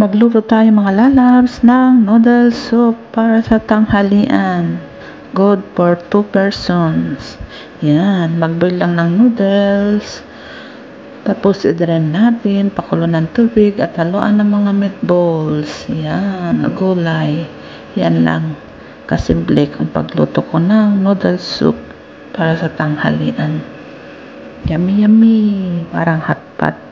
magluto tayo mga lalabs ng noodle soup para sa tanghalian. Good for 2 persons. Yan, mag-boil lang ng noodles. Tapos i-drain natin, pakulo ng tubig at haluan ng mga meatballs. Yan, gulay. Yan lang. Kasimple ang pagluto ko ng noodle soup para sa tanghalian. Yummy, yummy. Parang hotpot.